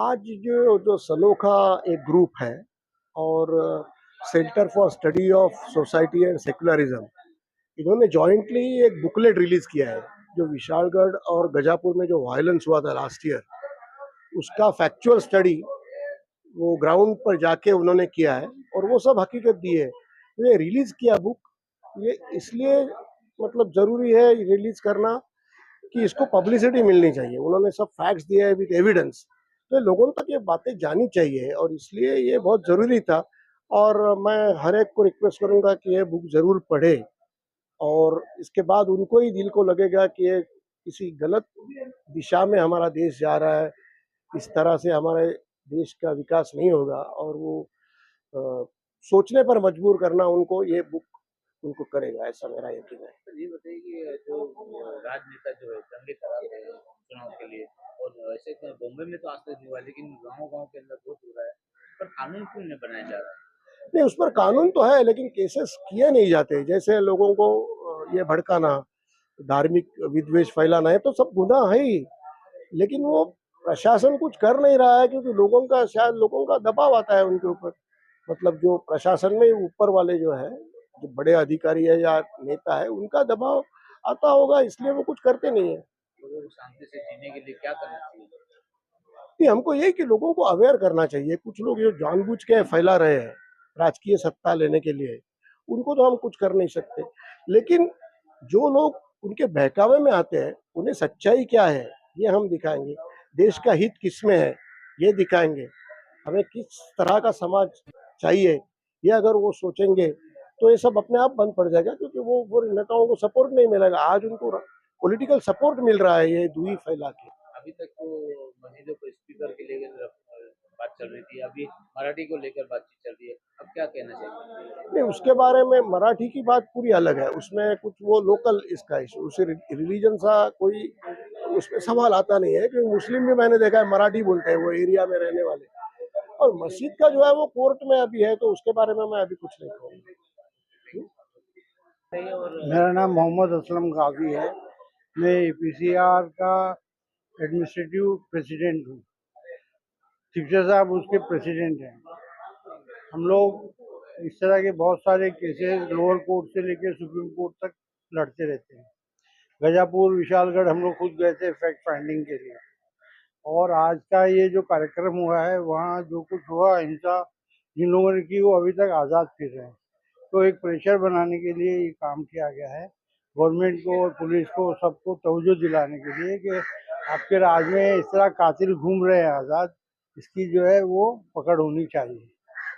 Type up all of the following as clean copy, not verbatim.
आज जो जो सलोखा एक ग्रुप है और centre for study of society and secularism, इन्होंने जॉइंटली एक बुकलेट रिलीज किया है। जो विशालगढ़ और गजापुर में जो वायलेंस हुआ था लास्ट ईयर, उसका फैक्चुअल स्टडी वो ग्राउंड पर जाके उन्होंने किया है और वो सब हकीकत दी है। तो ये रिलीज किया बुक, ये इसलिए मतलब जरूरी है रिलीज करना कि इसको पब्लिसिटी मिलनी चाहिए। उन्होंने सब फैक्ट्स दिए हैं विद एविडेंस, तो लोगों तक ये बातें जानी चाहिए और इसलिए ये बहुत ज़रूरी था। और मैं हर एक को रिक्वेस्ट करूंगा कि ये बुक ज़रूर पढ़े और इसके बाद उनको ही दिल को लगेगा कि ये किसी गलत दिशा में हमारा देश जा रहा है, इस तरह से हमारे देश का विकास नहीं होगा और वो अ, सोचने पर मजबूर करना उनको ये बुक उनको करेगा, ऐसा मेरा यकीन है। तो ये बताइए कि जो राजनेता जो है दंगे कराते हैं चुनाव के लिए और ऐसे तो बॉम्बे में तो आज तक नहीं हुआ लेकिन गाँव-गाँव के अंदर बहुत हो रहा है। पर कानून क्यों नहीं बनाया जा रहा है? नहीं, उस पर कानून तो है लेकिन केसेस किए नहीं जाते। जैसे लोगों को ये भड़काना, धार्मिक विद्वेष फैलाना, है तो सब गुनाह है ही। लेकिन वो प्रशासन कुछ कर नहीं रहा है क्योंकि लोगों का शायद लोगों का दबाव आता है उनके ऊपर। मतलब जो प्रशासन में ऊपर वाले जो है, जो बड़े अधिकारी है या नेता है, उनका दबाव आता होगा, इसलिए वो कुछ करते नहीं है। लोगों को शांति से जीने के लिए क्या करना चाहिए? नहीं, हमको ये कि लोगों को अवेयर करना चाहिए। कुछ लोग जो जानबूझ के फैला रहे हैं राजकीय सत्ता लेने के लिए, उनको तो हम कुछ कर नहीं सकते। लेकिन जो लोग उनके बहकावे में आते हैं, उन्हें सच्चाई क्या है, ये हम दिखाएँगे। देश का हित किसमें है, ये दिखाएँगे। हमें किस तरह का समाज चाहिए, ये अगर वो सोचेंगे, तो ये सब अपने आप बंद पड़ जाएगा क्योंकि वो नेताओं को सपोर्ट नहीं मिलेगा। आज उनको पॉलिटिकल सपोर्ट मिल रहा है ये दूरी फैला के। अभी तक तो मस्जिदों को स्पीकर के लेकर बात चल रही थी, अभी मराठी को लेकर बातचीत चल रही है। अब क्या कहना चाहिए? नहीं, उसके बारे में मराठी की बात पूरी अलग है। उसमें कुछ वो लोकल इसका इश्यू, उसे रिलीजन सा कोई उसमें सवाल आता नहीं है क्योंकि मुस्लिम भी मैंने देखा है मराठी बोलते हैं, वो एरिया में रहने वाले। और मस्जिद का जो है वो कोर्ट में अभी है, तो उसके बारे में मैं अभी कुछ नहीं कहूँगा। सही और मेरा नाम मोहम्मद असलम गाजी है। मैं पीसीआर का एडमिनिस्ट्रेटिव प्रेसिडेंट हूँ। शिक्षा साहब उसके प्रेसिडेंट हैं। हम लोग इस तरह के बहुत सारे केसेस लोअर कोर्ट से लेकर सुप्रीम कोर्ट तक लड़ते रहते हैं। गजापुर विशालगढ़ हम लोग खुद गए थे फैक्ट फाइंडिंग के लिए। और आज का ये जो कार्यक्रम हुआ है, वहाँ जो कुछ हुआ हिंसा जिन लोगों ने की, वो अभी तक आज़ाद फिर रहे हैं। तो एक प्रेशर बनाने के लिए ये काम किया गया है, गवर्नमेंट को और पुलिस को सबको तवज्जो दिलाने के लिए कि आपके राज्य में इस तरह कातिल घूम रहे हैं आज़ाद, इसकी जो है वो पकड़ होनी चाहिए।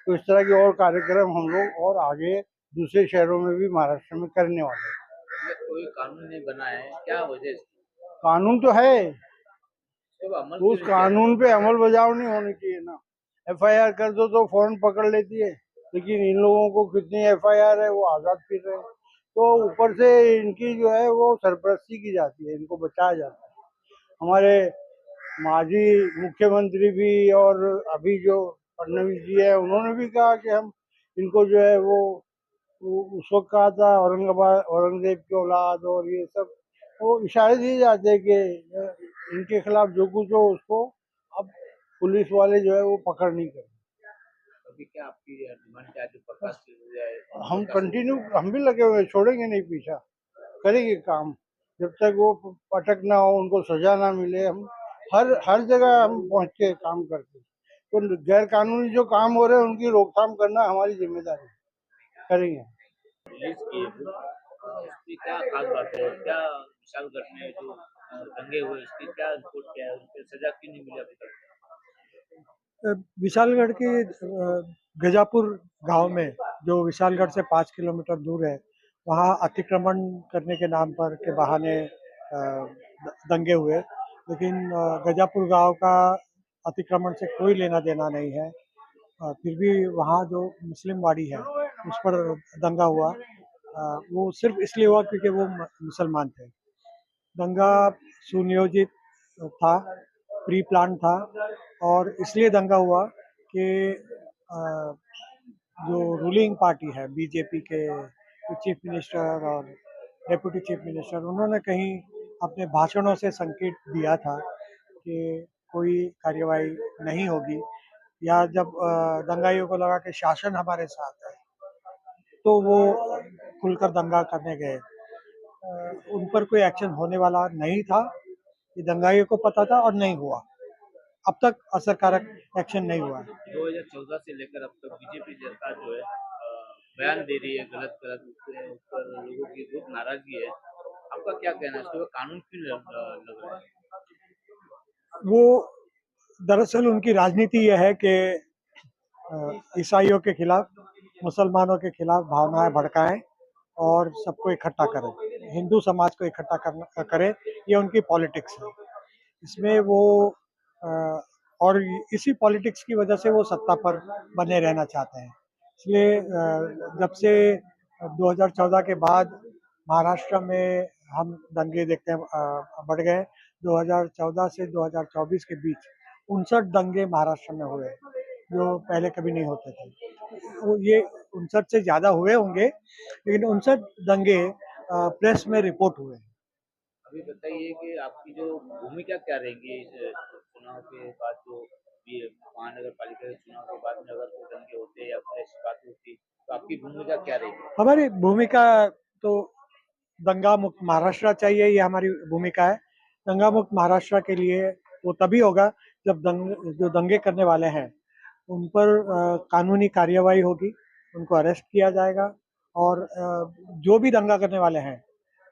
तो इस तरह के और कार्यक्रम हम लोग और आगे दूसरे शहरों में भी महाराष्ट्र में करने वाले हैं। ये कोई कानून नहीं बना है, क्या वजह है इसकी? कानून तो है, तो अमल तो क्यों उस नहीं किया जा कानून पे अमल बजावनी होनी चाहिए ना। एफआईआर कर दो तो फौरन पकड़ लेती है, लेकिन इन लोगों को कितनी एफआईआर है, वो आज़ाद फिर रहे हैं। तो ऊपर से इनकी जो है वो सरपरस्ती की जाती है, इनको बचाया जाता है। हमारे माजी मुख्यमंत्री भी और अभी जो फडणवीस जी है, उन्होंने भी कहा कि हम इनको जो है वो उस वक्त कहा था औरंगाबाद औरंगजेब की औलाद और ये सब, वो इशारे दिए जाते हैं कि इनके खिलाफ जो कुछ हो उसको अब पुलिस वाले जो है वो पकड़ नहीं कर। रहे? अभी क्या आपकी डिमांड क्या है जो प्रकाश हो जाए हम प्रकाश हो कंटिन्यू, हम भी लगे हुए हैं, छोड़ेंगे नहीं पीछा, करेंगे काम जब तक वो पटक ना हो, उनको सजा ना मिले। हम हर हर जगह हम पहुंच के काम करते हैं। तो गैर कानूनी जो काम हो रहे हैं उनकी रोकथाम करना हमारी जिम्मेदारी है, करेंगे। रिलीज की है बुक, उसकी क्या खास बात है और क्या विशालगढ़ में जो दंगे हुए उसकी क्या रिपोर्ट क्या है, उनको सजा क्यों नहीं मिली अभी तक? विशालगढ़ के गजापुर गांव में, जो विशालगढ़ से 5 किलोमीटर दूर है, वहाँ अतिक्रमण करने के नाम पर के बहाने दंगे हुए। लेकिन गजापुर गांव का अतिक्रमण से कोई लेना देना नहीं है। फिर भी वहाँ जो मुस्लिम वाड़ी है उस पर दंगा हुआ। वो सिर्फ इसलिए हुआ क्योंकि वो मुसलमान थे। दंगा सुनियोजित था, प्री प्लान था और इसलिए दंगा हुआ कि जो रूलिंग पार्टी है बीजेपी के चीफ मिनिस्टर और डेप्यूटी चीफ मिनिस्टर, उन्होंने कहीं अपने भाषणों से संकेत दिया था कि कोई कार्यवाही नहीं होगी, या जब दंगाइयों को लगा कि शासन हमारे साथ है, तो वो खुलकर दंगा करने गए। उन पर कोई एक्शन होने वाला नहीं था, ये दंगाइयों को पता था और नहीं हुआ। अब तक असरकारक एक्शन नहीं हुआ है। 2014 से लेकर अब तक बीजेपी सरकार जो है बयान दे रही है गलत गलत, उसके ऊपर लोगों की बहुत नाराजगी है। आपका क्या कहना है, इसके ऊपर कानून क्यों लग रहा है? वो दरअसल उनकी राजनीति यह है कि ईसाइयों के खिलाफ, मुसलमानों के खिलाफ भावनाएं भड़काएं और सबको इकट्ठा करें, हिंदू समाज को इकट्ठा करना करें, ये उनकी पॉलिटिक्स है। इसमें वो और इसी पॉलिटिक्स की वजह से वो सत्ता पर बने रहना चाहते हैं। इसलिए जब से 2014 के बाद महाराष्ट्र में हम दंगे देखते हैं बढ़ गए। 2014 से 2024 के बीच 59 दंगे महाराष्ट्र में हुए, जो पहले कभी नहीं होते थे। वो ये 59 से ज़्यादा हुए होंगे, लेकिन 59 दंगे प्रेस में रिपोर्ट हुए। अभी बताइए कि आपकी जो भूमिका क्या रहेगी इस चुनाव के बाद, जो ये महानगर पालिका के चुनाव के बाद में अगर कोई दंगे होते या फिर ऐसी बात होती, तो आपकी भूमिका क्या रहेगी? हमारी भूमिका तो दंगा मुक्त महाराष्ट्र चाहिए, ये हमारी भूमिका है। दंगा मुक्त महाराष्ट्र के लिए वो तभी होगा जब जो दंगे करने वाले हैं उन पर कानूनी कार्यवाही होगी, उनको अरेस्ट किया जाएगा, और जो भी दंगा करने वाले हैं,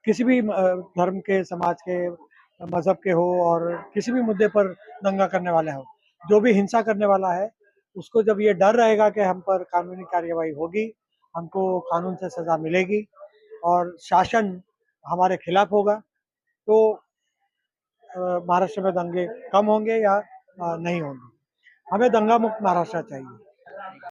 किसी भी धर्म के, समाज के, मज़हब के हो, और किसी भी मुद्दे पर दंगा करने वाले हो, जो भी हिंसा करने वाला है, उसको जब ये डर रहेगा कि हम पर कानूनी कार्यवाही होगी, हमको कानून से सज़ा मिलेगी और शासन हमारे खिलाफ होगा, तो महाराष्ट्र में दंगे कम होंगे या नहीं होंगे। हमें दंगा मुक्त महाराष्ट्र चाहिए।